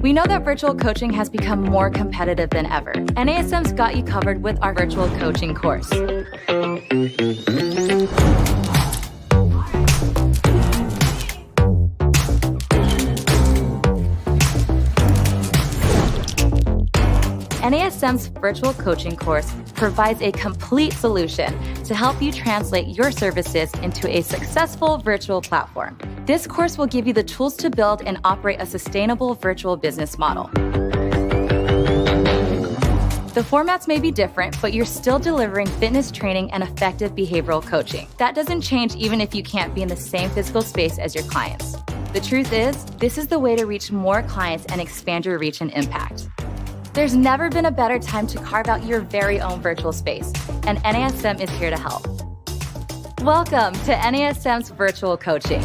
We know that virtual coaching has become more competitive than ever. NASM's got you covered with our virtual coaching course. NASM's virtual coaching course provides a complete solution to help you translate your services into a successful virtual platform. This course will give you the tools to build and operate a sustainable virtual business model. The formats may be different, but you're still delivering fitness training and effective behavioral coaching. That doesn't change even if you can't be in the same physical space as your clients. The truth is, this is the way to reach more clients and expand your reach and impact. There's never been a better time to carve out your very own virtual space, and NASM is here to help. Welcome to NASM's virtual coaching.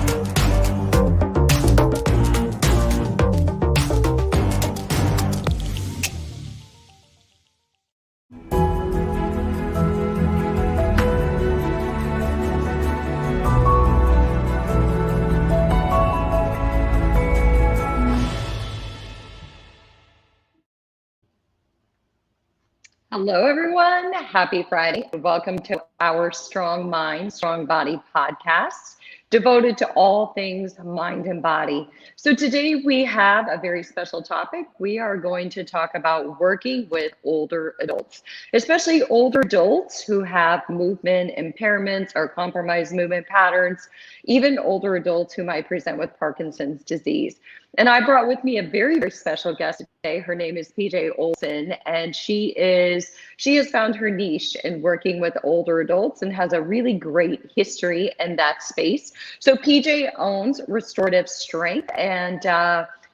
Hello, everyone. Happy Friday. Welcome to our Strong Mind, Strong Body podcast, devoted to all things mind and body. So today we have a very special topic. We are going to talk about working with older adults, especially older adults who have movement impairments or compromised movement patterns, even older adults who might present with Parkinson's disease. And I brought with me a very, very special guest today. Her name is PJ Olsen, and she has found her niche in working with older adults and has a really great history in that space. So PJ owns Restorative Strength, and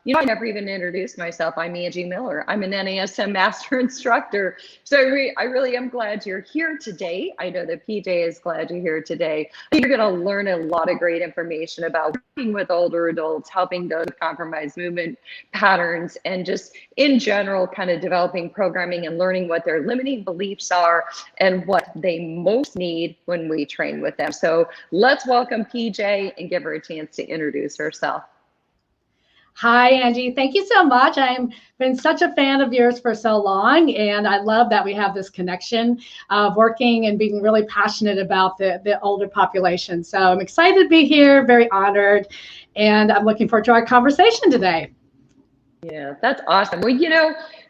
I never even introduced myself. I'm Angie Miller. I'm an NASM Master Instructor. So I really am glad you're here today. I know that PJ is glad you're here today. You're going to learn a lot of great information about working with older adults, helping those with compromised movement patterns, and just in general, kind of developing programming and learning what their limiting beliefs are and what they most need when we train with them. So let's welcome PJ and give her a chance to introduce herself. Hi, Angie. Thank you so much. I've been such a fan of yours for so long, and I love that we have this connection of working and being really passionate about the older population. So I'm excited to be here, very honored, and I'm looking forward to our conversation today. Yeah, that's awesome. Well,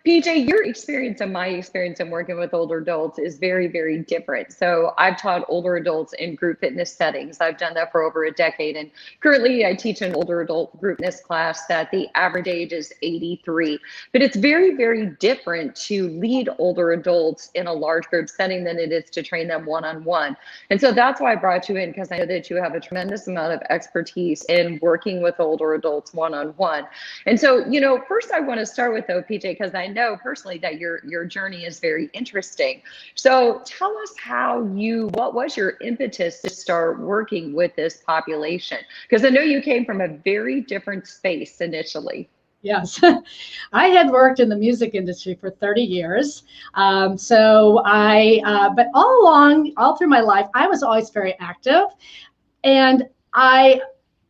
PJ, your experience and my experience in working with older adults is very, very different. So I've taught older adults in group fitness settings. I've done that for over a decade. And currently I teach an older adult group fitness class that the average age is 83. But it's very, very different to lead older adults in a large group setting than it is to train them one-on-one. And so that's why I brought you in, because I know that you have a tremendous amount of expertise in working with older adults one-on-one. And so, first I want to start with, though, PJ, because I know personally that your journey is very interesting. So tell us what was your impetus to start working with this population? Because I know you came from a very different space initially. Yes, I had worked in the music industry for 30 years. But all through my life, I was always very active, and I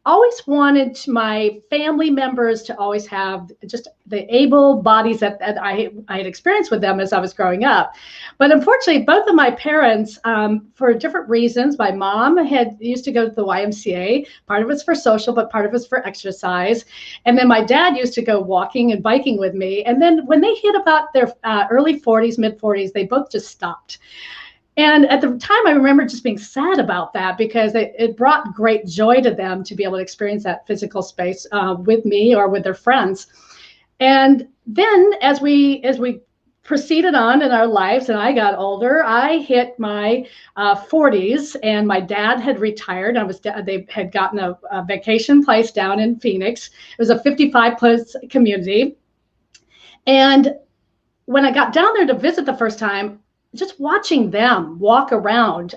always wanted my family members to always have just the able bodies that I had experienced with them as I was growing up. But unfortunately, both of my parents, for different reasons, my mom used to go to the YMCA. Part of it's for social, but part of it's for exercise. And then my dad used to go walking and biking with me. And then when they hit about their early 40s, mid 40s, they both just stopped. And at the time, I remember just being sad about that, because it brought great joy to them to be able to experience that physical space with me or with their friends. And then as we proceeded on in our lives and I got older, I hit my 40s, and my dad had retired. They had gotten a vacation place down in Phoenix. It was a 55-plus community. And when I got down there to visit the first time, just watching them walk around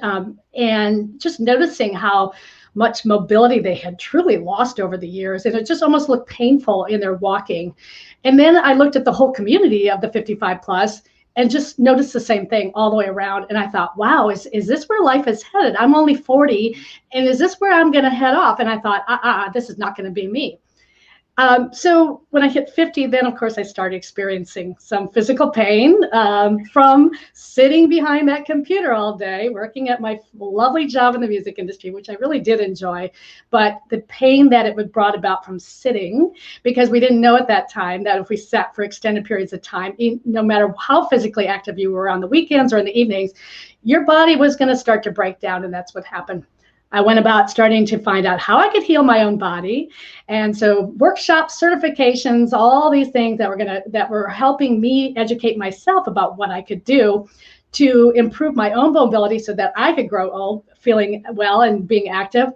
and just noticing how much mobility they had truly lost over the years. And it just almost looked painful in their walking. And then I looked at the whole community of the 55 plus, and just noticed the same thing all the way around. And I thought, wow, is this where life is headed? I'm only 40, and is this where I'm going to head off? And I thought, this is not going to be me. So when I hit 50, then of course I started experiencing some physical pain from sitting behind that computer all day, working at my lovely job in the music industry, which I really did enjoy. But the pain that it would brought about from sitting, because we didn't know at that time that if we sat for extended periods of time, no matter how physically active you were on the weekends or in the evenings, your body was going to start to break down, and that's what happened. I went about starting to find out how I could heal my own body. And so workshops, certifications, all these things that were helping me educate myself about what I could do to improve my own mobility so that I could grow old, feeling well and being active.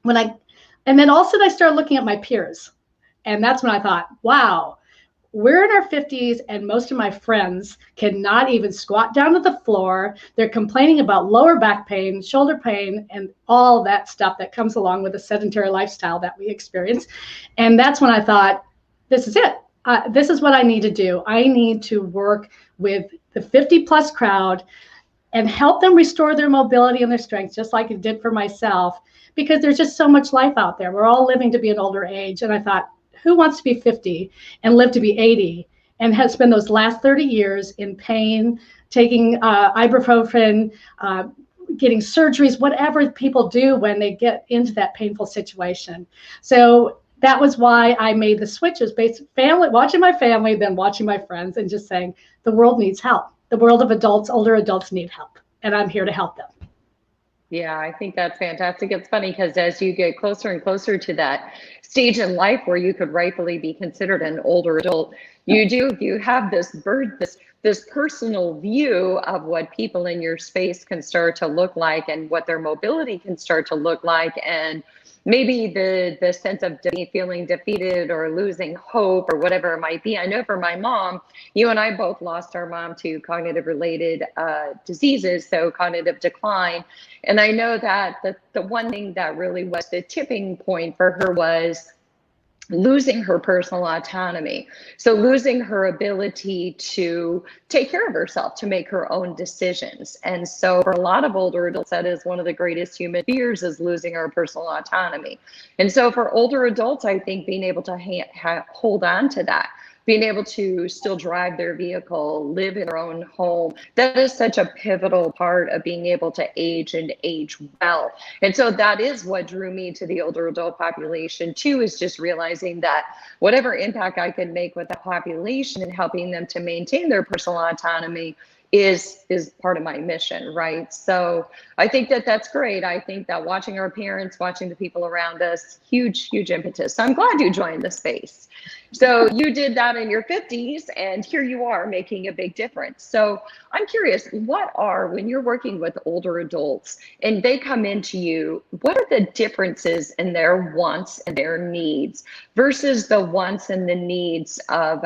And then also I started looking at my peers. And that's when I thought, wow, we're in our 50s and most of my friends cannot even squat down to the floor. They're complaining about lower back pain, shoulder pain, and all that stuff that comes along with the sedentary lifestyle that we experience. And that's when I thought, this is it. This is what I need to do. I need to work with the 50 plus crowd and help them restore their mobility and their strength, just like it did for myself, because there's just so much life out there. We're all living to be an older age. And I thought, who wants to be 50 and live to be 80 and has spent those last 30 years in pain, taking ibuprofen, getting surgeries, whatever people do when they get into that painful situation. So that was why I made the switches, watching my family, then watching my friends, and just saying, the world needs help. The world of adults, older adults need help, and I'm here to help them. Yeah, I think that's fantastic. It's funny because as you get closer and closer to that stage in life where you could rightfully be considered an older adult, you have this personal view of what people in your space can start to look like and what their mobility can start to look like, and maybe the sense of feeling defeated or losing hope or whatever it might be. I know for my mom, you and I both lost our mom to cognitive related diseases, so cognitive decline. And I know that the one thing that really was the tipping point for her was losing her personal autonomy. So losing her ability to take care of herself, to make her own decisions. And so for a lot of older adults, that is one of the greatest human fears, is losing our personal autonomy. And so for older adults, I think being able to hold on to that, being able to still drive their vehicle, live in their own home, that is such a pivotal part of being able to age and age well. And so that is what drew me to the older adult population too, is just realizing that whatever impact I can make with the population and helping them to maintain their personal autonomy is part of my mission, right? So I think that that's great. I think that watching our parents, watching the people around us, huge impetus. So I'm glad you joined the space. So you did that in your 50s, and here you are making a big difference. So I'm curious, when you're working with older adults and they come into you, what are the differences in their wants and their needs versus the wants and the needs of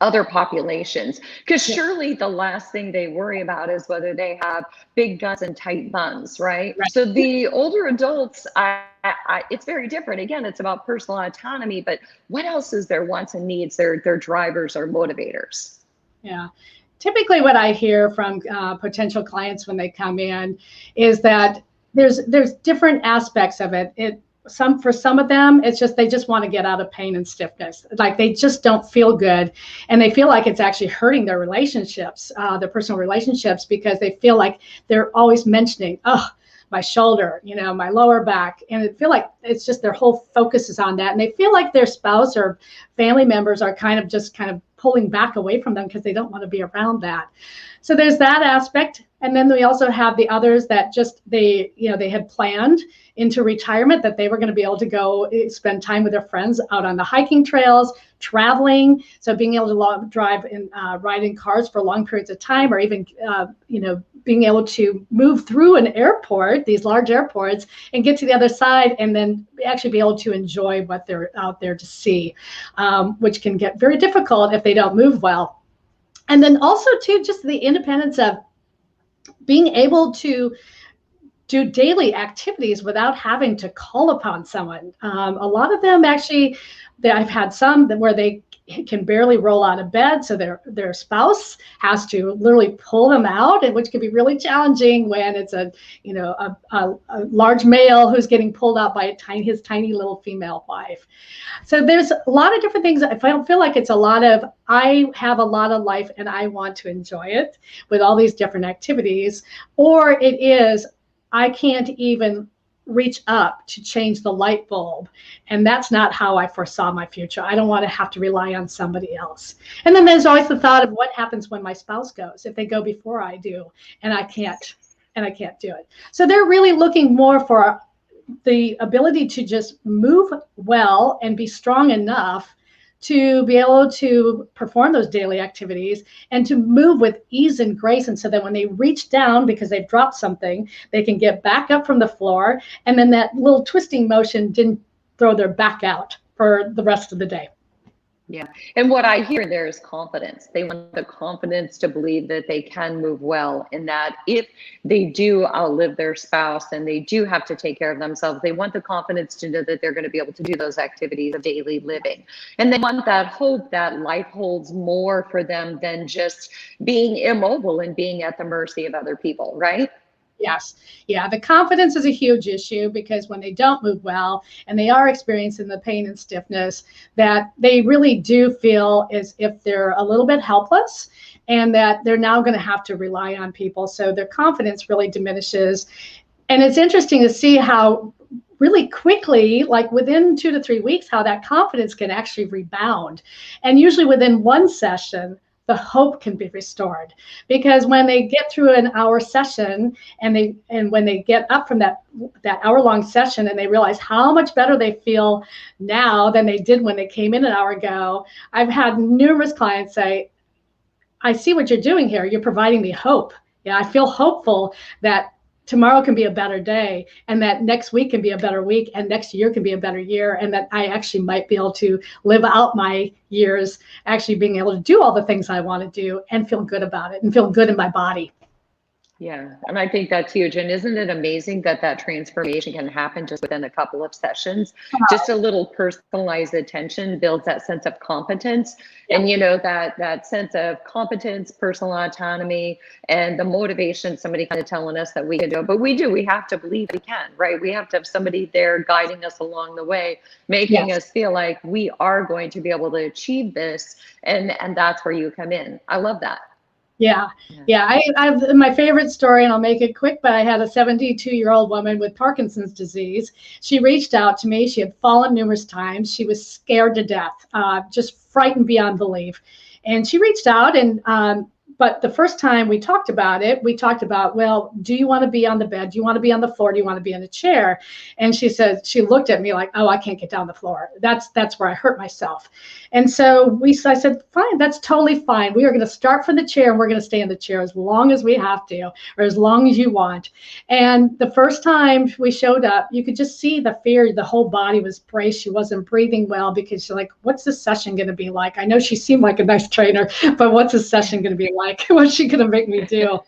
other populations? Because surely the last thing they worry about is whether they have big guns and tight buns, right? So the older adults, it's very different. Again, it's about personal autonomy, but what else is their wants and needs, their drivers or motivators? Yeah. Typically what I hear from potential clients when they come in is that there's different aspects of it. For some of them, it's just they just want to get out of pain and stiffness. Like they just don't feel good, and they feel like it's actually hurting their relationships, their personal relationships, because they feel like they're always mentioning, oh, my shoulder, my lower back, and it feel like it's just their whole focus is on that, and they feel like their spouse or family members are kind of pulling back away from them because they don't want to be around that. So there's that aspect. And then we also have the others that just they had planned into retirement that they were going to be able to go spend time with their friends out on the hiking trails, traveling. So being able to drive and ride in cars for long periods of time, or even being able to move through an airport, these large airports, and get to the other side, and then actually be able to enjoy what they're out there to see, which can get very difficult if they don't move well. And then also too, just the independence of being able to do daily activities without having to call upon someone. A lot of them actually, I've had some where they can barely roll out of bed, so their spouse has to literally pull them out, and which can be really challenging when it's a large male who's getting pulled out by his tiny little female wife. So there's a lot of different things. If I don't feel like it's a lot of, I have a lot of life and I want to enjoy it with all these different activities, or it is, I can't even reach up to change the light bulb. And that's not how I foresaw my future. I don't want to have to rely on somebody else. And then there's always the thought of what happens when my spouse goes, if they go before I do, and I can't do it. So they're really looking more for the ability to just move well and be strong enough to be able to perform those daily activities and to move with ease and grace. And so that when they reach down because they've dropped something, they can get back up from the floor. And then that little twisting motion didn't throw their back out for the rest of the day. Yeah. And what I hear there is confidence. They want the confidence to believe that they can move well, and that if they do outlive their spouse and they do have to take care of themselves, they want the confidence to know that they're going to be able to do those activities of daily living. And they want that hope that life holds more for them than just being immobile and being at the mercy of other people, right? Yes. Yeah. The confidence is a huge issue, because when they don't move well and they are experiencing the pain and stiffness, that they really do feel as if they're a little bit helpless and that they're now going to have to rely on people. So their confidence really diminishes. And it's interesting to see how really quickly, like within 2 to 3 weeks, how that confidence can actually rebound. And usually within one session, the hope can be restored, because when they get through an hour session and when they get up from that hour-long session and they realize how much better they feel now than they did when they came in an hour ago. I've had numerous clients say, I see what you're doing here. You're providing me hope. Yeah, I feel hopeful that tomorrow can be a better day, and that next week can be a better week, and next year can be a better year, and that I actually might be able to live out my years actually being able to do all the things I want to do and feel good about it and feel good in my body. Yeah, and I think that's huge. And isn't it amazing that that transformation can happen just within a couple of sessions? Just a little personalized attention builds that sense of competence. Yeah. And you know, that sense of competence, personal autonomy, and the motivation, somebody kind of telling us that we can do it. But we have to believe we can, right? We have to have somebody there guiding us along the way, making us feel like we are going to be able to achieve this. And that's where you come in. I love that. Yeah. I have my favorite story, and I'll make it quick, but I had a 72-year-old woman with Parkinson's disease. She reached out to me. She had fallen numerous times. She was scared to death, just frightened beyond belief. And she reached out, and but the first time we talked about it, we talked about, well, do you want to be on the bed? Do you want to be on the floor? Do you want to be in a chair? And she said, she looked at me like, oh, I can't get down the floor. That's where I hurt myself. And so I said, fine, that's totally fine. We are going to start from the chair, and we're going to stay in the chair as long as we have to, or as long as you want. And the first time we showed up, you could just see the fear. The whole body was braced. She wasn't breathing well, because she's like, what's this session going to be like? I know she seemed like a nice trainer, but what's this session going to be like? What's she going to make me do?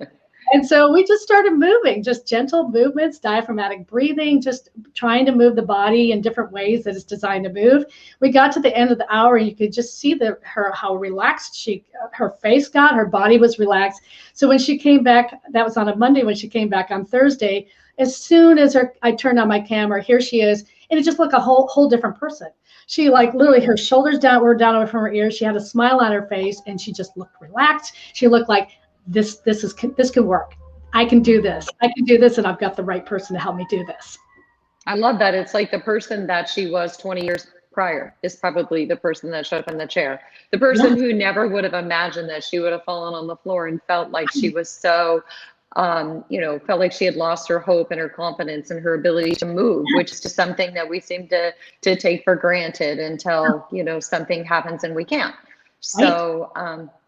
And so we just started moving, just gentle movements, diaphragmatic breathing, just trying to move the body in different ways that it's designed to move. We got to the end of the hour, and you could just see how relaxed her face got, her body was relaxed. So when she came back, that was on a Monday. When she came back on Thursday, as soon as I turned on my camera, here she is, and it just looked a whole different person. She literally, her shoulders were down over from her ears. She had a smile on her face, and she just looked relaxed. She looked like this could work. I can do this. I can do this, and I've got the right person to help me do this. I love that. It's like the person that she was 20 years prior is probably the person that showed up in the chair. The person who never would have imagined that she would have fallen on the floor and felt like she was so felt like she had lost her hope and her confidence and her ability to move, which is just something that we seem to take for granted until, something happens and we can't. So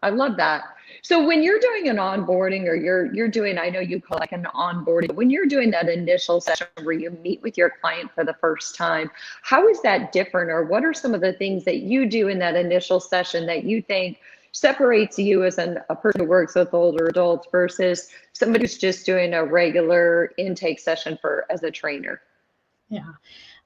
I love that. So when you're doing an onboarding, or you're doing, I know you call it like an onboarding, when you're doing that initial session where you meet with your client for the first time, how is that different? Or what are some of the things that you do in that initial session that you think separates you as a person who works with older adults versus somebody who's just doing a regular intake session as a trainer? Yeah.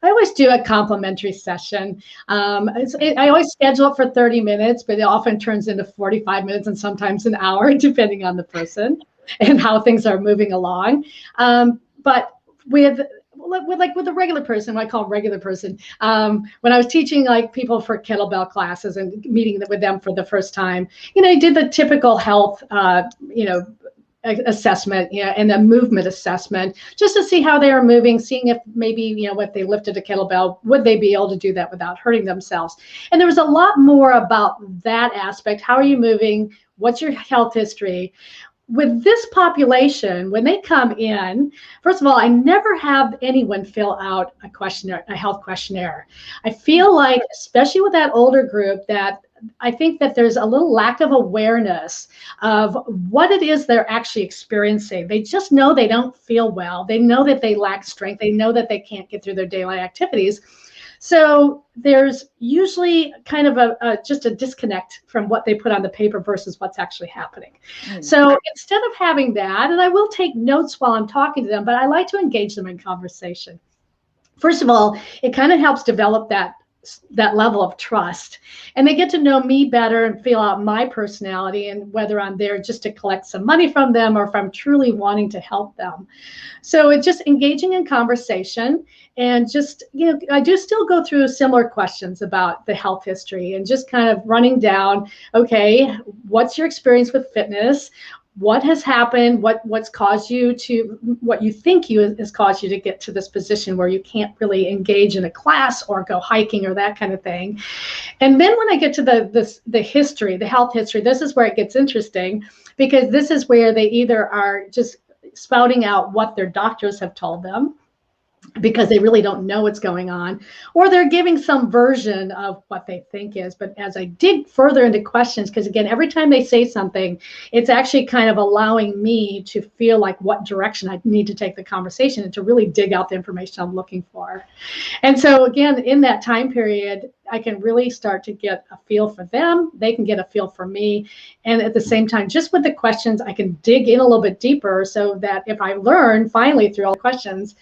I always do a complimentary session. I always schedule it for 30 minutes, but it often turns into 45 minutes and sometimes an hour, depending on the person and how things are moving along. But with a regular person, what I call regular person, when I was teaching like people for kettlebell classes and meeting with them for the first time, I did the typical health, assessment, and a movement assessment, just to see how they are moving, seeing if maybe, if they lifted a kettlebell, would they be able to do that without hurting themselves? And there was a lot more about that aspect. How are you moving? What's your health history? With this population, when they come in, first of all, I never have anyone fill out a health questionnaire. I feel like, especially with that older group, that I think that there's a little lack of awareness of what it is they're actually experiencing. They just know they don't feel well. They know that they lack strength. They know that they can't get through their daily activities. So there's usually kind of just a disconnect from what they put on the paper versus what's actually happening. So instead of having that, and I will take notes while I'm talking to them, but I like to engage them in conversation. First of all, it kind of helps develop that level of trust, and they get to know me better and feel out my personality and whether I'm there just to collect some money from them or if I'm truly wanting to help them. So it's just engaging in conversation, and just, I do still go through similar questions about the health history and just kind of running down, okay, what's your experience with fitness? What has happened? What's caused you to, what you think has caused you to get to this position where you can't really engage in a class or go hiking or that kind of thing. And then when I get to the history, the health history, this is where it gets interesting, because this is where they either are just spouting out what their doctors have told them, because they really don't know what's going on, or they're giving some version of what they think is. But as I dig further into questions, because again, every time they say something, it's actually kind of allowing me to feel like what direction I need to take the conversation and to really dig out the information I'm looking for. And so again, in that time period, I can really start to get a feel for them. They can get a feel for me. And at the same time, just with the questions, I can dig in a little bit deeper, so that if I learn finally through all the questions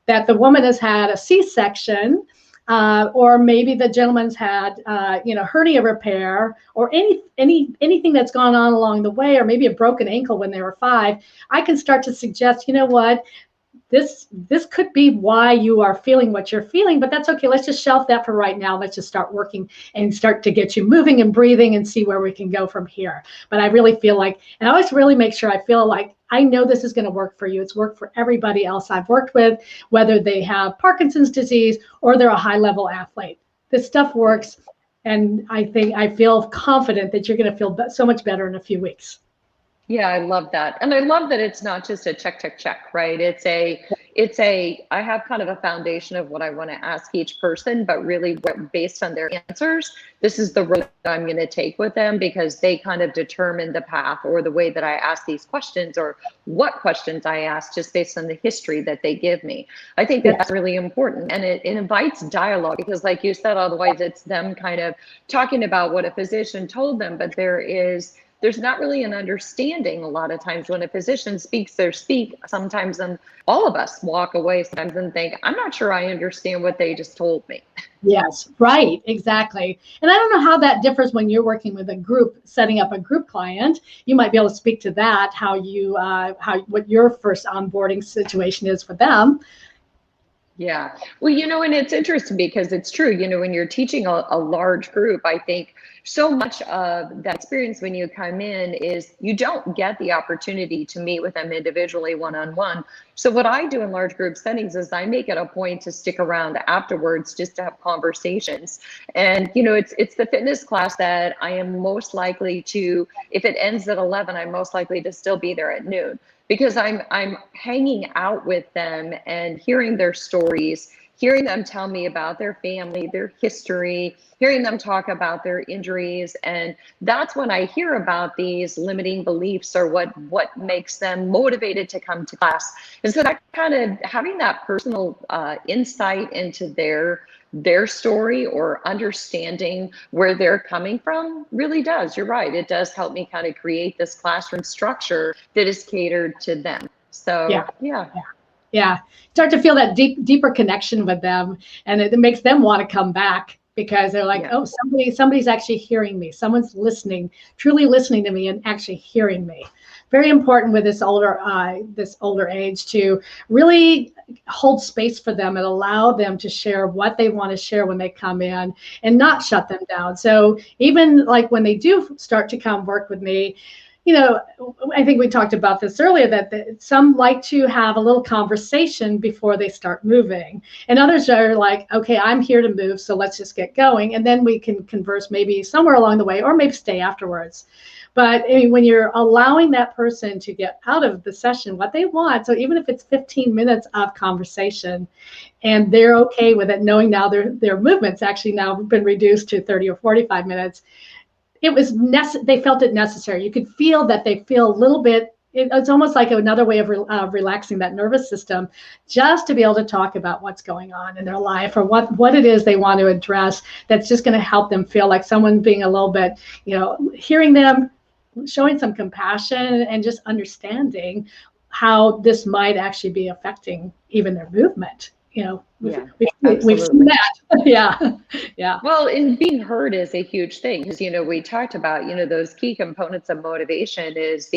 that the woman has had a C-section, or maybe the gentleman's had, hernia repair, or anything that's gone on along the way, or maybe a broken ankle when they were 5, I can start to suggest, what, this could be why you are feeling what you're feeling, but that's okay. Let's just shelf that for right now. Let's just start working and start to get you moving and breathing and see where we can go from here. But I really feel like, and I always really make sure I feel like I know this is going to work for you. It's worked for everybody else I've worked with, whether they have Parkinson's disease or they're a high-level athlete. This stuff works, and I feel confident that you're going to feel so much better in a few weeks. Yeah, I love that. And I love that it's not just a check, right? I have kind of a foundation of what I want to ask each person, but really based on their answers, this is the road that I'm going to take with them, because they kind of determine the path or the way that I ask these questions, or what questions I ask, just based on the history that they give me. I think that's really important, and it invites dialogue, because like you said, otherwise it's them kind of talking about what a physician told them, but there's not really an understanding a lot of times when a physician speaks their speak. Sometimes, and all of us walk away sometimes and think, I'm not sure I understand what they just told me. Yes, right, exactly. And I don't know how that differs when you're working with a group, setting up a group client. You might be able to speak to that, what your first onboarding situation is for them. Yeah. Well, and it's interesting because it's true, when you're teaching a large group, I think so much of that experience when you come in is you don't get the opportunity to meet with them individually one-on-one. So what I do in large group settings is I make it a point to stick around afterwards just to have conversations. And, it's the fitness class that I am most likely to, if it ends at 11, I'm most likely to still be there at noon, because I'm hanging out with them and hearing their stories, hearing them tell me about their family, their history, hearing them talk about their injuries. And that's when I hear about these limiting beliefs, or what makes them motivated to come to class. And so that kind of having that personal insight into their their story or understanding where they're coming from really does. You're right. It does help me kind of create this classroom structure that is catered to them. So, yeah. Yeah. Start to feel that deeper connection with them. And it makes them want to come back because they're like, oh, somebody's actually hearing me. Someone's listening, truly listening to me and actually hearing me. Very important with this older age to really hold space for them and allow them to share what they want to share when they come in and not shut them down. So even like when they do start to come work with me, you know, I think we talked about this earlier, that some like to have a little conversation before they start moving. And others are like, okay, I'm here to move, so let's just get going. And then we can converse maybe somewhere along the way or maybe stay afterwards. But I mean, when you're allowing that person to get out of the session what they want, so even if it's 15 minutes of conversation and they're okay with it, knowing now their movement's actually now been reduced to 30 or 45 minutes, it was they felt it necessary. You could feel that they feel a little bit, it's almost like another way of relaxing that nervous system, just to be able to talk about what's going on in their life or what it is they want to address. That's just going to help them feel like someone being a little bit, hearing them, showing some compassion and just understanding how this might actually be affecting even their movement. We've seen that. Yeah. Well, and being heard is a huge thing because, we talked about, those key components of motivation is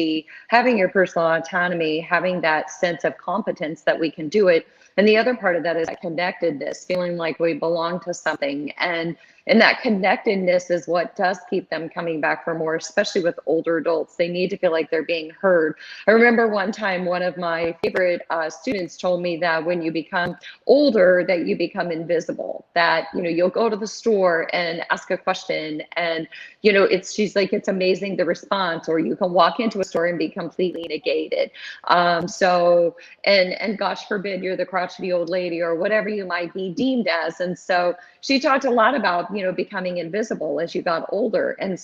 having your personal autonomy, having that sense of competence that we can do it. And the other part of that is that connectedness, feeling like we belong to something. And that connectedness is what does keep them coming back for more, especially with older adults. They need to feel like they're being heard. I remember one time one of my favorite students told me that when you become older, that you become invisible, that, you'll go to the store and ask a question and, she's like, it's amazing the response, or you can walk into a store and be completely negated. And gosh forbid you're the crotchety old lady or whatever you might be deemed as. And so she talked a lot about, becoming invisible as you got older. And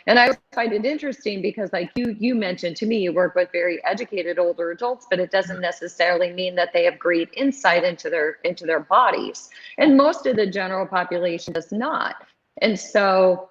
I find it interesting because like you mentioned to me, you work with very educated older adults, but it doesn't necessarily mean that they have great insight into their bodies. And most of the general population does not. And so,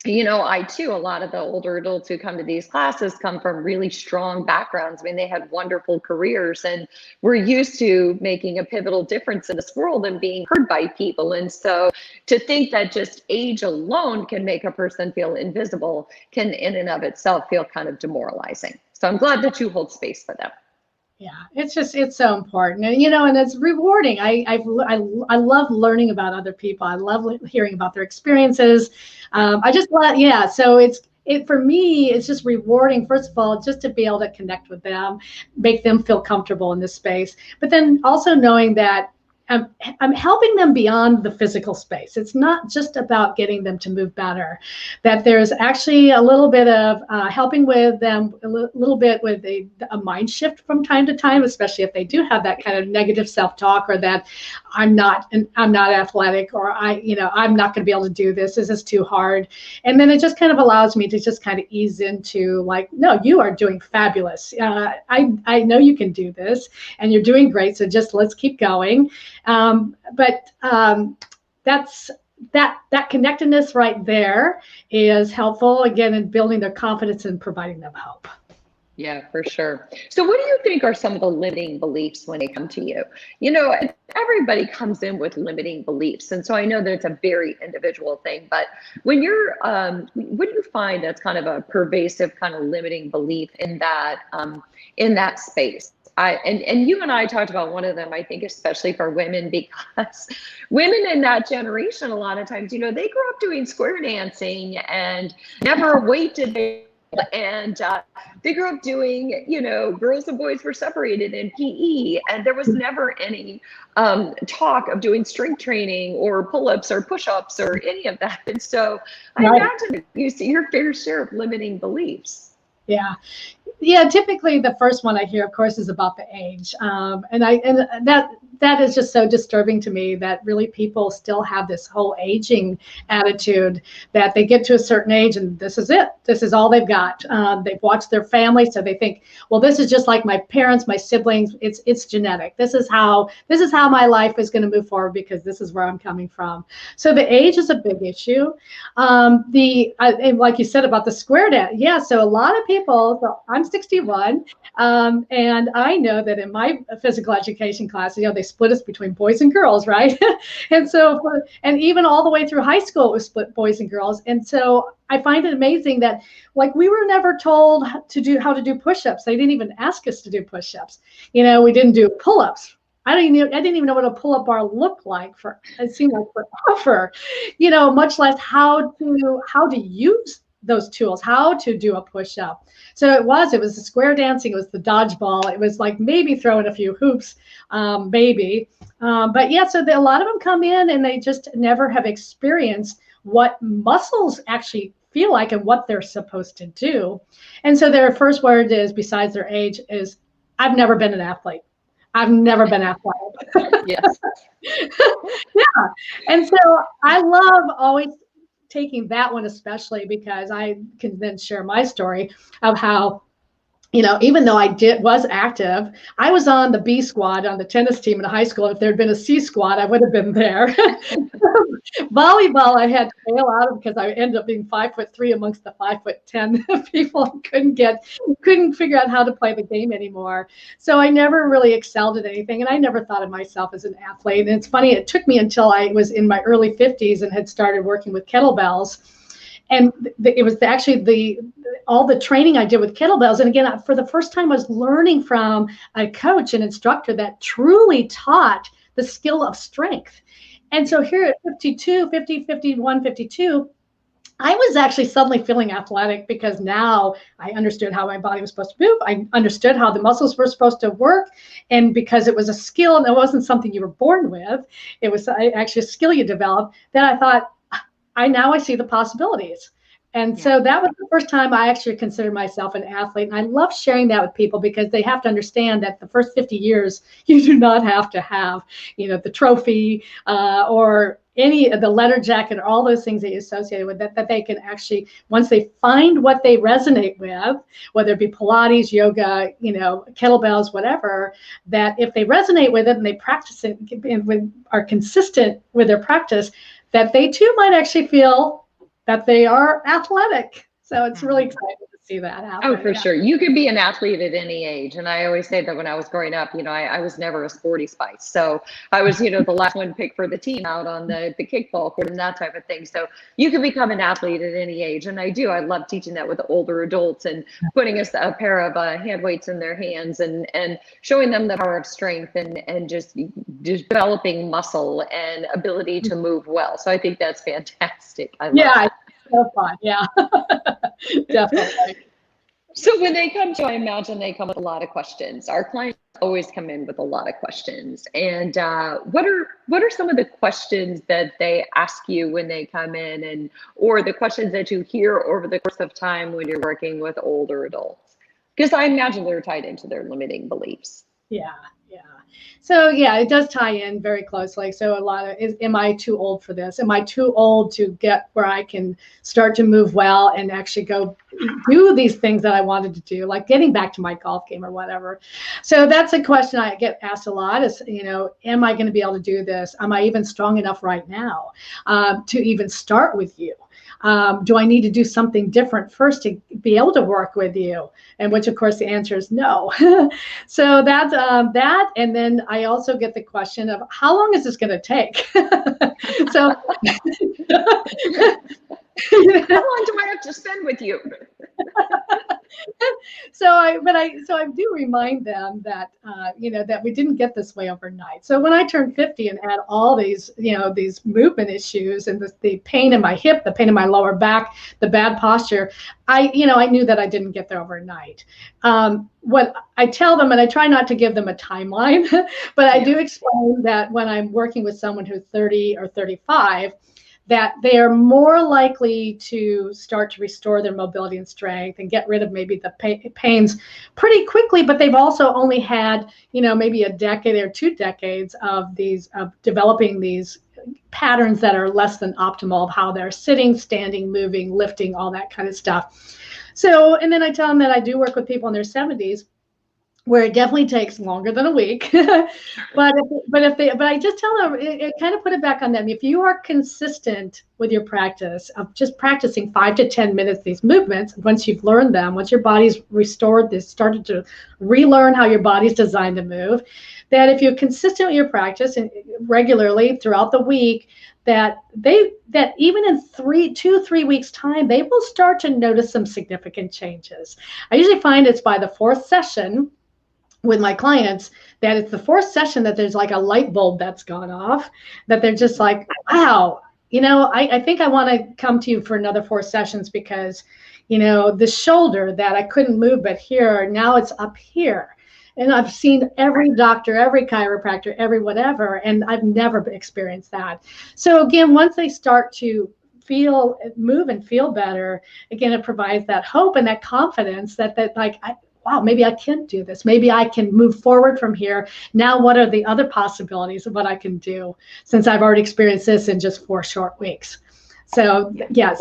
I too, a lot of the older adults who come to these classes come from really strong backgrounds. I mean, they had wonderful careers and we're used to making a pivotal difference in this world and being heard by people. And so to think that just age alone can make a person feel invisible can in and of itself feel kind of demoralizing. So I'm glad that you hold space for them. Yeah, it's so important, and and it's rewarding. I love learning about other people. I love hearing about their experiences. I just love, so for me, it's just rewarding, first of all, just to be able to connect with them, make them feel comfortable in this space, but then also knowing that I'm helping them beyond the physical space. It's not just about getting them to move better, that there's actually a little bit of helping with them, a little bit with a mind shift from time to time, especially if they do have that kind of negative self-talk or that I'm not athletic, or I'm not going to be able to do this. This is too hard. And then it just kind of allows me to just kind of ease into like, no, you are doing fabulous. I know you can do this and you're doing great. So just let's keep going. But that's that connectedness right there is helpful again in building their confidence and providing them hope. Yeah, for sure. So what do you think are some of the limiting beliefs when they come to you? Everybody comes in with limiting beliefs. And so I know that it's a very individual thing, but when what do you find that's kind of a pervasive kind of limiting belief in that space? And you and I talked about one of them, I think, especially for women, because women in that generation, a lot of times, they grew up doing square dancing and never weighted. And they grew up doing, girls and boys were separated in PE, and there was never any talk of doing strength training or pull-ups or push-ups or any of that. And so I imagine you see your fair share of limiting beliefs. Yeah. Yeah, typically the first one I hear, of course, is about the age, and that is just so disturbing to me that really people still have this whole aging attitude that they get to a certain age and this is it. This is all they've got. They've watched their family, so they think, well, this is just like my parents, my siblings. It's genetic. This is how my life is going to move forward because this is where I'm coming from. So the age is a big issue. And like you said about the square dance, yeah. So a lot of people. So I'm 61, and I know that in my physical education class, they split us between boys and girls, right? And so, and even all the way through high school, it was split boys and girls. And so I find it amazing that, like, we were never told how to do push-ups. They didn't even ask us to do push-ups. We didn't do pull-ups. I didn't even know what a pull-up bar looked like it seemed like forever, much less how to use those tools, how to do a push-up. So it was the square dancing, it was the dodgeball, it was like maybe throwing a few hoops, maybe. But yeah, so a lot of them come in and they just never have experienced what muscles actually feel like and what they're supposed to do. And so their first word is, besides their age, is, I've never been an athlete. I've never been athletic. Yes. Yeah. And so I love always taking that one, especially because I can then share my story of how, even though I was active, I was on the B squad on the tennis team in high school. If there had been a C squad, I would have been there. Volleyball, I had to bail out of because I ended up being 5'3" amongst the 5'10" people and couldn't figure out how to play the game anymore. So I never really excelled at anything, and I never thought of myself as an athlete. And it's funny, it took me until I was in my early 50s and had started working with kettlebells. And it was actually all the training I did with kettlebells. And again, for the first time, I was learning from a coach, an instructor that truly taught the skill of strength. And so here at 52, 50, 51, 52, I was actually suddenly feeling athletic because now I understood how my body was supposed to move. I understood how the muscles were supposed to work. And because it was a skill and it wasn't something you were born with, it was actually a skill you developed, then I thought, I see the possibilities. And so that was the first time I actually considered myself an athlete. And I love sharing that with people because they have to understand that the first 50 years, you do not have to have, the trophy or any of the letter jacket or all those things that you associate with that they can actually, once they find what they resonate with, whether it be Pilates, yoga, kettlebells, whatever, that if they resonate with it and they practice it and are consistent with their practice, that they too might actually feel that they are athletic. So it's really exciting to see that happen. Oh, for sure. You could be an athlete at any age. And I always say that when I was growing up, I was never a sporty spice. So I was, the last one picked for the team out on the kickball court and that type of thing. So you can become an athlete at any age. And I do. I love teaching that with the older adults and putting a pair of hand weights in their hands and showing them the power of strength and just developing muscle and ability to move well. So I think that's fantastic. I love that. So fun. Yeah, definitely. So when they come to, I imagine they come with a lot of questions. Our clients always come in with a lot of questions. And what are some of the questions that they ask you when they come in, or the questions that you hear over the course of time when you're working with older adults? Because I imagine they're tied into their limiting beliefs. Yeah. So yeah, it does tie in very closely. So a lot of am I too old for this? Am I too old to get where I can start to move well and actually go do these things that I wanted to do, like getting back to my golf game or whatever? So that's a question I get asked a lot is, am I going to be able to do this? Am I even strong enough right now to even start with you? Do I need to do something different first to be able to work with you? And which, of course, the answer is no. So that's that. And then I also get the question of how long is this going to take? So how long do I have to spend with you? So I do remind them that that we didn't get this way overnight. So when I turned 50 and had all these these movement issues and the pain in my hip, the pain in my lower back, the bad posture, I knew that I didn't get there overnight. What I tell them, and I try not to give them a timeline, but I do explain that when I'm working with someone who's 30 or 35, that they are more likely to start to restore their mobility and strength and get rid of maybe the pains pretty quickly, but they've also only had, maybe a decade or 2 decades of developing these patterns that are less than optimal of how they're sitting, standing, moving, lifting, all that kind of stuff. So, and then I tell them that I do work with people in their 70s, where it definitely takes longer than a week. but I just tell them, it kind of put it back on them. If you are consistent with your practice of just practicing 5 to 10 minutes, these movements, once you've learned them, once your body's restored this, started to relearn how your body's designed to move, that if you're consistent with your practice and regularly throughout the week, that even in 2-3 weeks time, they will start to notice some significant changes. I usually find it's by the 4th session with my clients, that it's the 4th session that there's like a light bulb that's gone off, that they're just like, wow, I think I want to come to you for another 4 sessions because, the shoulder that I couldn't move but here, now it's up here. And I've seen every doctor, every chiropractor, every whatever, and I've never experienced that. So again, once they start to move and feel better, again, it provides that hope and that confidence that wow, maybe I can do this. Maybe I can move forward from here. Now, what are the other possibilities of what I can do since I've already experienced this in just 4 short weeks? So, yeah.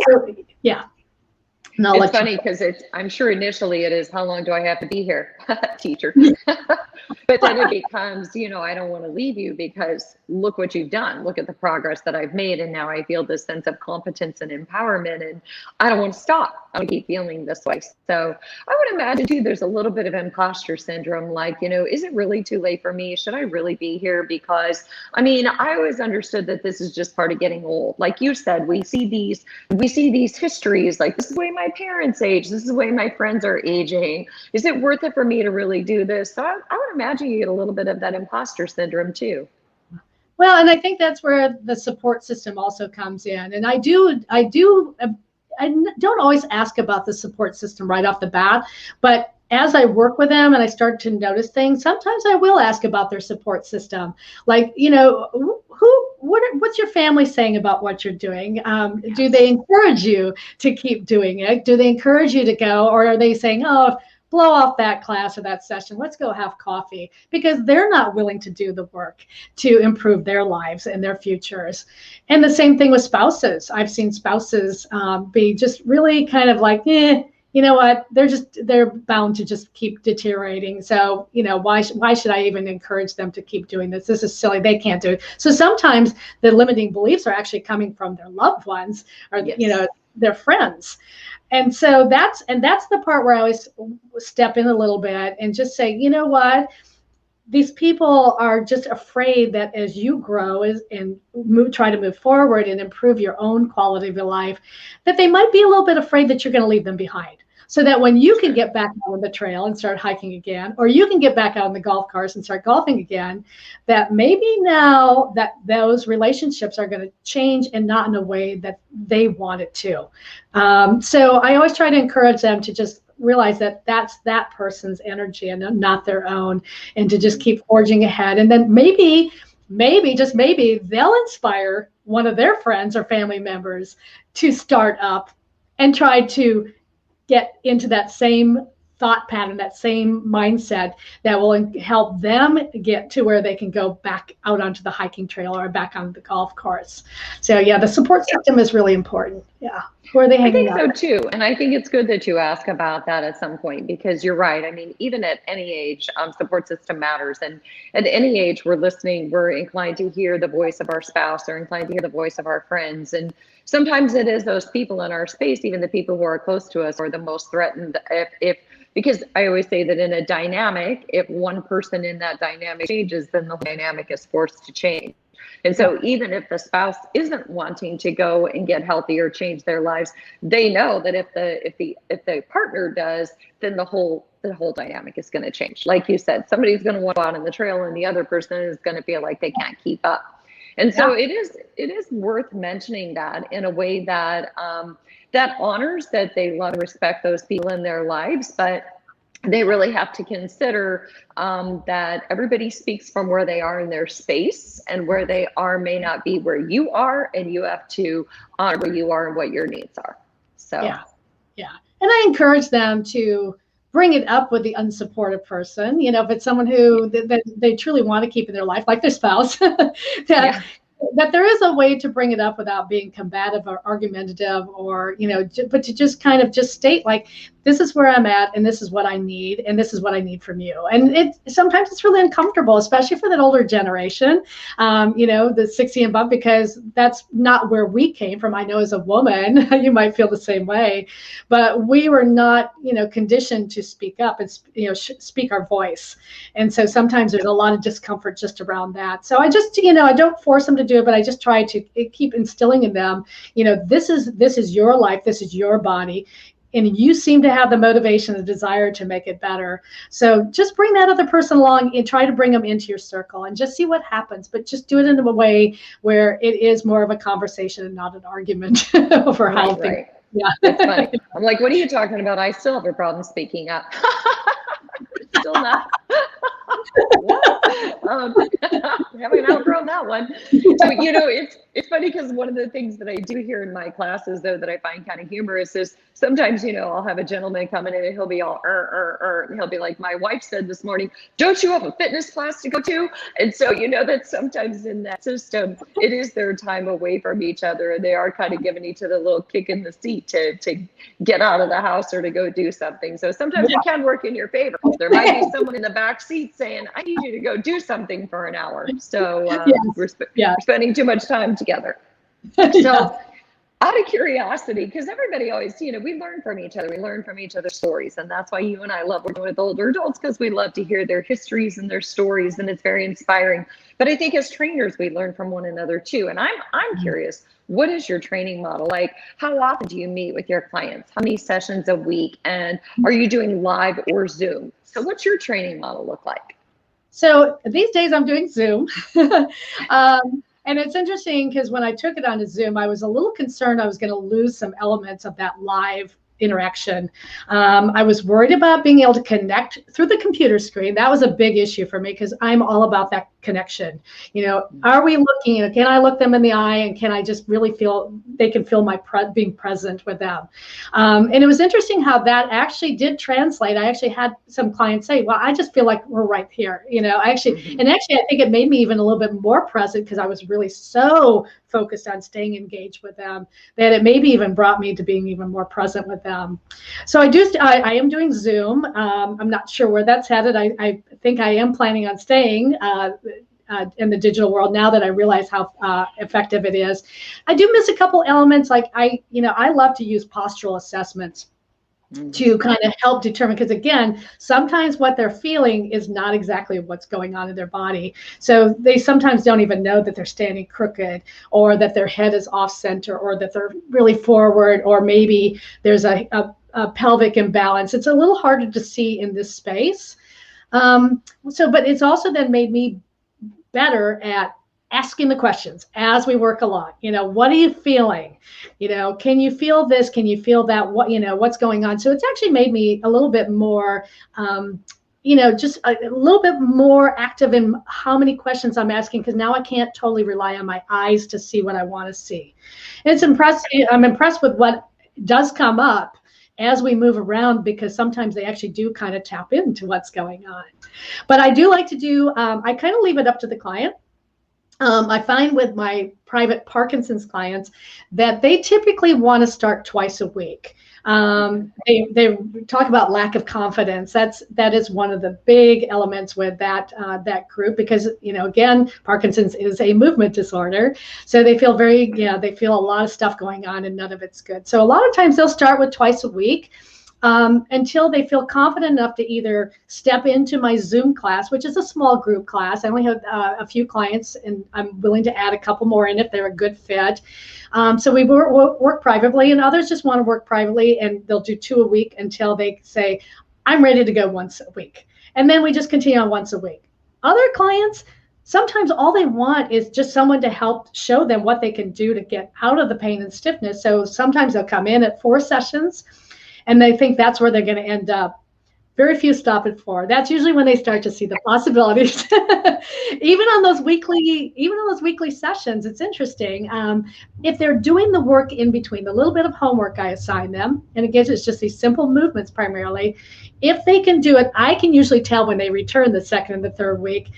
It's funny because I'm sure initially it is, how long do I have to be here, teacher? But then it becomes, I don't want to leave you because look what you've done. Look at the progress that I've made. And now I feel this sense of competence and empowerment, and I don't want to stop. I keep feeling this way. So I would imagine too, there's a little bit of imposter syndrome. Like, is it really too late for me? Should I really be here? Because I always understood that this is just part of getting old. Like you said, we see these histories, like this is the way my parents age. This is the way my friends are aging. Is it worth it for me to really do this? So I would imagine you get a little bit of that imposter syndrome too. Well, and I think that's where the support system also comes in. And I don't always ask about the support system right off the bat, but as I work with them and I start to notice things, sometimes I will ask about their support system. Like, what's your family saying about what you're doing? Yes. Do they encourage you to keep doing it? Do they encourage you to go? Or are they saying, oh, blow off that class or that session, let's go have coffee, because they're not willing to do the work to improve their lives and their futures. And the same thing with spouses. I've seen spouses be just really kind of like, you know what, they're bound to just keep deteriorating. So, why should I even encourage them to keep doing this? This is silly. They can't do it. So sometimes the limiting beliefs are actually coming from their loved ones or, yes. Their friends. And so that's the part where I always step in a little bit and just say, you know what, these people are just afraid that as you grow and try to move forward and improve your own quality of your life, that they might be a little bit afraid that you're going to leave them behind. So that when you can get back out on the trail and start hiking again, or you can get back out on the golf cars and start golfing again, that maybe now that those relationships are going to change and not in a way that they want it to. So I always try to encourage them to just realize that that's that person's energy and not their own, and to just keep forging ahead. And then maybe just maybe they'll inspire one of their friends or family members to start up and try to get into that same thought pattern, that same mindset that will help them get to where they can go back out onto the hiking trail or back on the golf course. So yeah, the support system is really important. Yeah. Who are they hanging out? I think so too. And I think it's good that you ask about that at some point, because you're right. Even at any age, support system matters. And at any age we're inclined to hear the voice of our spouse or inclined to hear the voice of our friends. And sometimes it is those people in our space, even the people who are close to us, or the most threatened. Because I always say that in a dynamic, if one person in that dynamic changes, then the whole dynamic is forced to change. And so even if the spouse isn't wanting to go and get healthy or change their lives, they know that if the partner does, then the whole dynamic is going to change. Like you said, somebody's going to want to go out on the trail and the other person is going to feel like they can't keep up. And so it is worth mentioning that in a way that that honors that they love and respect those people in their lives, but they really have to consider that everybody speaks from where they are in their space, and where they are may not be where you are, and you have to honor where you are and what your needs are. So yeah. And I encourage them to bring it up with the unsupportive person. If it's someone who they truly want to keep in their life, like their spouse, that there is a way to bring it up without being combative or argumentative, or but to just kind of just state, like, this is where I'm at, and this is what I need, and this is what I need from you. And sometimes it's really uncomfortable, especially for that older generation, the 60 and above, because that's not where we came from. I know as a woman, you might feel the same way, but we were not, conditioned to speak up and speak our voice. And so sometimes there's a lot of discomfort just around that. So I just, I don't force them to do it, but I just try to keep instilling in them, this is your life, this is your body, and you seem to have the motivation, the desire to make it better. So just bring that other person along and try to bring them into your circle and just see what happens. But just do it in a way where it is more of a conversation and not an argument over how things. Right. Yeah, it's funny. I'm like, what are you talking about? I still have a problem speaking up. Still not. Haven't outgrown that one. So, it's funny, because one of the things that I do here in my classes, though, that I find kind of humorous is sometimes, I'll have a gentleman come in and he'll be all, and he'll be like, my wife said this morning, don't you have a fitness class to go to? And so, that sometimes in that system, it is their time away from each other, and they are kind of giving each other a little kick in the seat to get out of the house or to go do something. So sometimes it can work in your favor. There might be someone in the back seat saying, I need you to go do something for an hour. So we're spending too much time together. So out of curiosity, because everybody always, we learn from each other. We learn from each other's stories. And that's why you and I love working with older adults, because we love to hear their histories and their stories, and it's very inspiring. But I think as trainers, we learn from one another too. And I'm curious, what is your training model? Like, how often do you meet with your clients? How many sessions a week? And are you doing live or Zoom? So what's your training model look like? So these days I'm doing Zoom. And it's interesting, because when I took it on a Zoom, I was a little concerned I was going to lose some elements of that live interaction. I was worried about being able to connect through the computer screen. That was a big issue for me, because I'm all about that connection. Are we looking, can I look them in the eye, and can I just really feel they can feel my being present with them? And it was interesting how that actually did translate. I actually had some clients say, well, I just feel like we're right here. And actually, I think it made me even a little bit more present, because I was really so focused on staying engaged with them that it maybe even brought me to being even more present with them. So I am doing Zoom. I'm not sure where that's headed. I think I am planning on staying in the digital world, now that I realize how effective it is. I do miss a couple elements. Like I love to use postural assessments to kind of help determine, because again, sometimes what they're feeling is not exactly what's going on in their body. So they sometimes don't even know that they're standing crooked, or that their head is off center, or that they're really forward, or maybe there's a pelvic imbalance. It's a little harder to see in this space. But it's also then made me better at asking the questions as we work along. What are you feeling? Can you feel this? Can you feel that? What's going on? So it's actually made me a little bit more, just a little bit more active in how many questions I'm asking, because now I can't totally rely on my eyes to see what I want to see. And I'm impressed with what does come up as we move around, because sometimes they actually do kind of tap into what's going on. But I do like to do, I kind of leave it up to the client. I find with my private Parkinson's clients that they typically want to start twice a week. They talk about lack of confidence. That is one of the big elements with that group, because again, Parkinson's is a movement disorder, so they feel they feel a lot of stuff going on, and none of it's good. So a lot of times they'll start with twice a week. Until they feel confident enough to either step into my Zoom class, which is a small group class. I only have a few clients, and I'm willing to add a couple more in if they're a good fit. So we work privately, and others just want to work privately, and they'll do 2 a week until they say, I'm ready to go once a week. And then we just continue on once a week. Other clients, sometimes all they want is just someone to help show them what they can do to get out of the pain and stiffness. So sometimes they'll come in at 4 sessions, and they think that's where they're going to end up. Very few stop at 4. That's usually when they start to see the possibilities. Even on those weekly sessions, it's interesting. If they're doing the work in between, the little bit of homework I assign them, and again, it's just these simple movements primarily. If they can do it, I can usually tell when they return the second and the third week,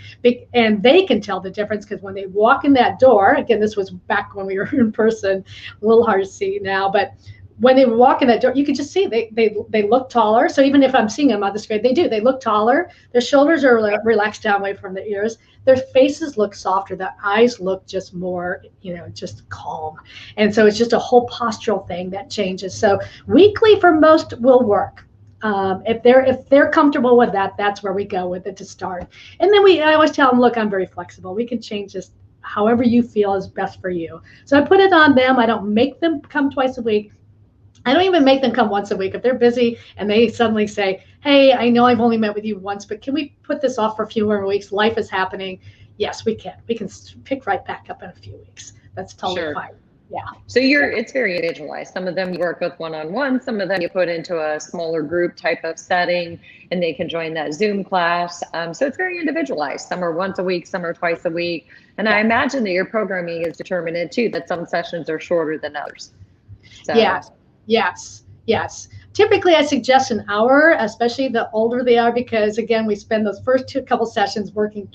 and they can tell the difference because when they walk in that door, again, this was back when we were in person, a little hard to see now, but when they walk in that door, you can just see they look taller. So even if I'm seeing them on the screen, they look taller. Their shoulders are relaxed down away from their ears. Their faces look softer. Their eyes look just more, just calm. And so it's just a whole postural thing that changes. So weekly for most will work. If they're comfortable with that, that's where we go with it to start. And then I always tell them, look, I'm very flexible. We can change this however you feel is best for you. So I put it on them. I don't make them come twice a week. I don't even make them come once a week. If they're busy and they suddenly say, hey, I know I've only met with you once, but can we put this off for a few more weeks? Life is happening. Yes, we can. We can pick right back up in a few weeks. That's totally fine. Yeah. So it's very individualized. Some of them you work with one-on-one. Some of them you put into a smaller group type of setting and they can join that Zoom class. So it's very individualized. Some are once a week, some are twice a week. And I imagine that your programming is determined too, that some sessions are shorter than others. So. Yes. Typically, I suggest an hour, especially the older they are, because again, we spend those first couple sessions working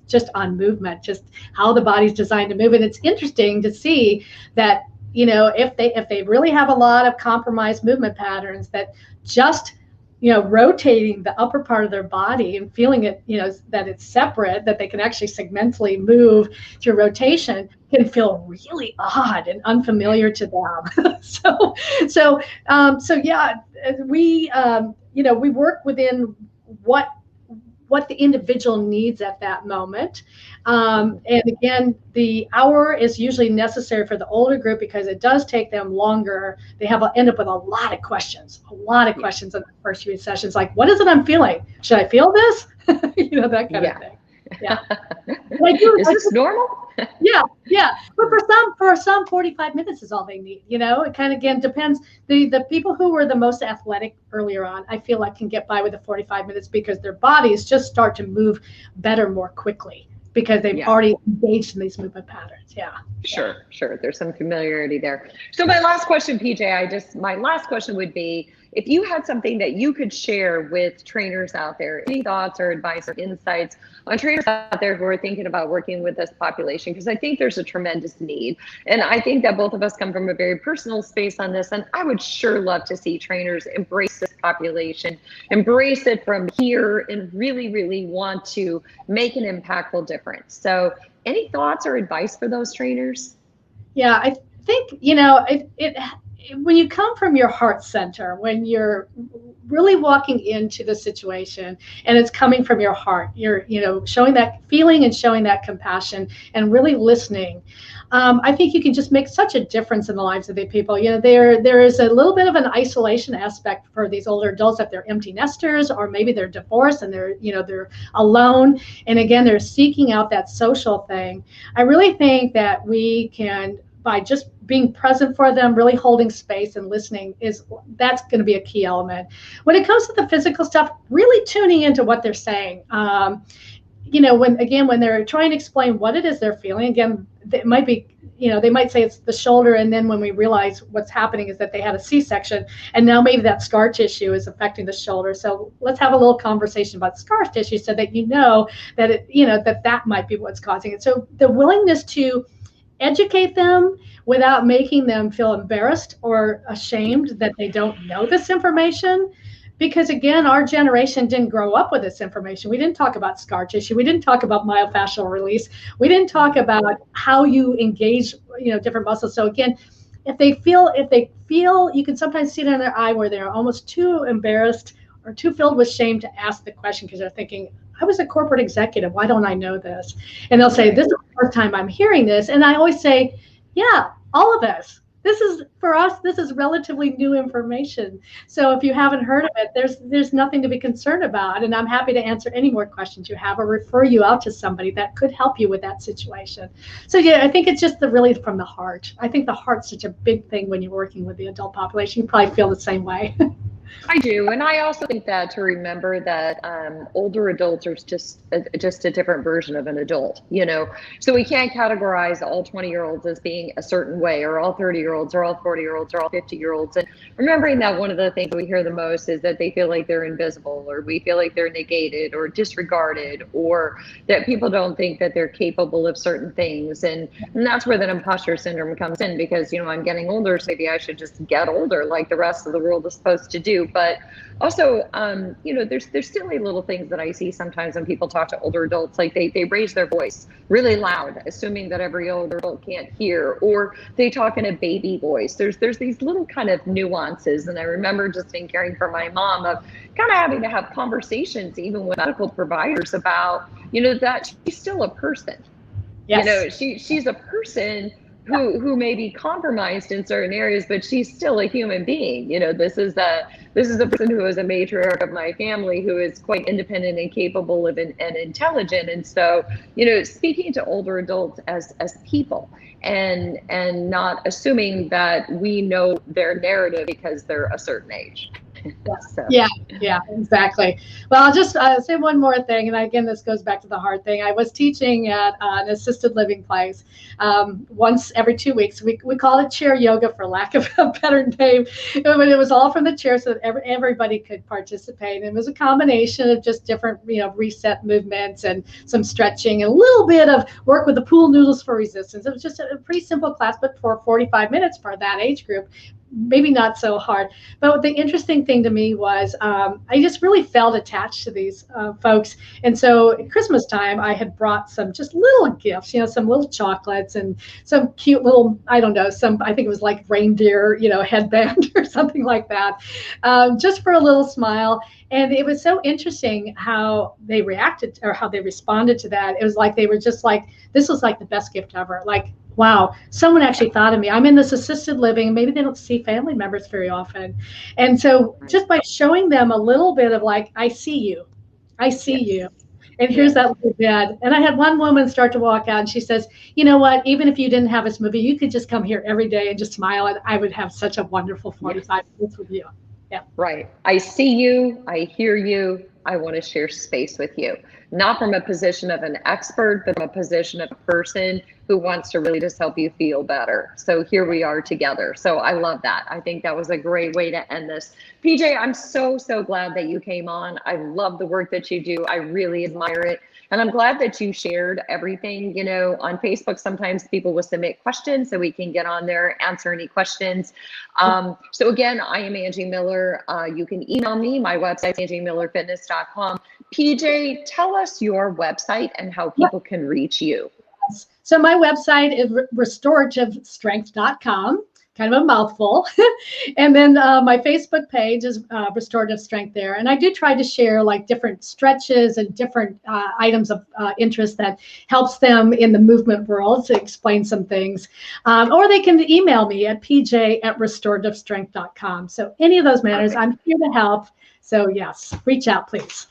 just on movement, just how the body's designed to move. And it's interesting to see that, if they really have a lot of compromised movement patterns, that just rotating the upper part of their body and feeling it, that it's separate, that they can actually segmentally move through rotation, can feel really odd and unfamiliar to them. So we work within what the individual needs at that moment. And again, the hour is usually necessary for the older group because it does take them longer. They end up with a lot of questions in the first few sessions. Like, what is it I'm feeling? Should I feel this? That kind of thing. Yeah. Is this normal? Yeah. But for some 45 minutes is all they need. It kind of, again, depends. The people who were the most athletic earlier on, I feel like can get by with the 45 minutes because their bodies just start to move better more quickly because they've already engaged in these movement patterns. Yeah. Sure. There's some familiarity there. So my last question, PJ, my last question would be, if you had something that you could share with trainers out there, any thoughts or advice or insights on trainers out there who are thinking about working with this population, because I think there's a tremendous need. And I think that both of us come from a very personal space on this. And I would sure love to see trainers embrace this population, embrace it from here, and really, really want to make an impactful difference. So any thoughts or advice for those trainers? Yeah, I think, when you come from your heart center, when you're really walking into the situation and it's coming from your heart, you're, showing that feeling and showing that compassion and really listening. I think you can just make such a difference in the lives of the people. There is a little bit of an isolation aspect for these older adults if they're empty nesters, or maybe they're divorced and they're alone. And again, they're seeking out that social thing. I really think that we can, by just being present for them, really holding space and listening, that's going to be a key element. When it comes to the physical stuff, really tuning into what they're saying. When they're trying to explain what it is they're feeling, again, it might be, they might say it's the shoulder, and then when we realize what's happening is that they had a C-section, and now maybe that scar tissue is affecting the shoulder. So let's have a little conversation about scar tissue so that that that might be what's causing it. So the willingness to educate them without making them feel embarrassed or ashamed that they don't know this information. Because again, our generation didn't grow up with this information. We didn't talk about scar tissue. We didn't talk about myofascial release. We didn't talk about how you engage, different muscles. So again, if they feel, you can sometimes see it in their eye where they're almost too embarrassed or too filled with shame to ask the question because they're thinking, I was a corporate executive. Why don't I know this? And they'll say, this is the first time I'm hearing this. And I always say, yeah, all of us. For us, this is relatively new information. So if you haven't heard of it, there's nothing to be concerned about. And I'm happy to answer any more questions you have or refer you out to somebody that could help you with that situation. So yeah, I think it's just really from the heart. I think the heart's such a big thing when you're working with the adult population. You probably feel the same way. I do, and I also think that to remember that older adults are just a different version of an adult, So we can't categorize all 20-year-olds as being a certain way, or all 30-year-olds, or all 40-year-olds, or all 50-year-olds. And remembering that one of the things we hear the most is that they feel like they're invisible, or we feel like they're negated, or disregarded, or that people don't think that they're capable of certain things, and that's where that imposter syndrome comes in, because I'm getting older, so maybe I should just get older like the rest of the world is supposed to do. But also, there's silly little things that I see sometimes when people talk to older adults, like they raise their voice really loud, assuming that every older adult can't hear, or they talk in a baby voice. There's these little kind of nuances, and I remember just in caring for my mom of kind of having to have conversations even with medical providers about, that she's still a person. Yes. She's a person who may be compromised in certain areas, but she's still a human being. This is a person who is a matriarch of my family, who is quite independent and capable and intelligent. And so, speaking to older adults as people, and not assuming that we know their narrative because they're a certain age. So. Yeah, exactly. Well, I'll just say one more thing. And again, this goes back to the heart thing. I was teaching at an assisted living place once every 2 weeks. We called it chair yoga for lack of a better name. But it was all from the chair so that everybody could participate. And it was a combination of just different, reset movements and some stretching and a little bit of work with the pool noodles for resistance. It was just a pretty simple class, but for 45 minutes for that age group. Maybe not so hard. But the interesting thing to me was I just really felt attached to these folks. And so at Christmas time, I had brought some just little gifts, some little chocolates and some cute little, I don't know, I think it was like reindeer, headband or something like that, just for a little smile. And it was so interesting how they reacted or how they responded to that. It was like they were just like, this was like the best gift ever. Like, wow, someone actually thought of me. I'm in this assisted living. Maybe they don't see family members very often. And so just by showing them a little bit of like, I see you. I see you. And here's that little bed. And I had one woman start to walk out and she says, you know what, even if you didn't have us movie, you could just come here every day and just smile and I would have such a wonderful 45 minutes with you. Yeah. Right. I see you. I hear you. I want to share space with you. Not from a position of an expert, but from a position of a person who wants to really just help you feel better. So here we are together. So I love that. I think that was a great way to end this. PJ, I'm so glad that you came on. I love the work that you do. I really admire it. And I'm glad that you shared everything. On Facebook, sometimes people will submit questions so we can get on there, answer any questions. So again, I am Angie Miller. You can email me. My website is angiemillerfitness.com. PJ, tell us your website and how people can reach you. So my website is restorative strength.com. Kind of a mouthful. And then my Facebook page is Restorative Strength there. And I do try to share like different stretches and different items of interest that helps them in the movement world to explain some things. Or they can email me at pj@restorativestrength.com. So any of those matters, I'm here to help. So yes, reach out, please.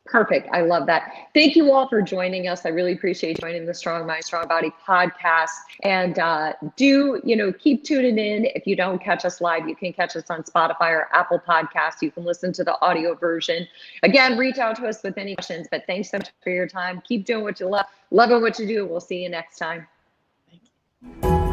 Perfect. I love that. Thank you all for joining us. I really appreciate joining the Strong Mind, Strong Body podcast. And do keep tuning in. If you don't catch us live, you can catch us on Spotify or Apple Podcasts. You can listen to the audio version. Again, reach out to us with any questions. But thanks so much for your time. Keep doing what you love. Loving what you do. We'll see you next time. Thank you.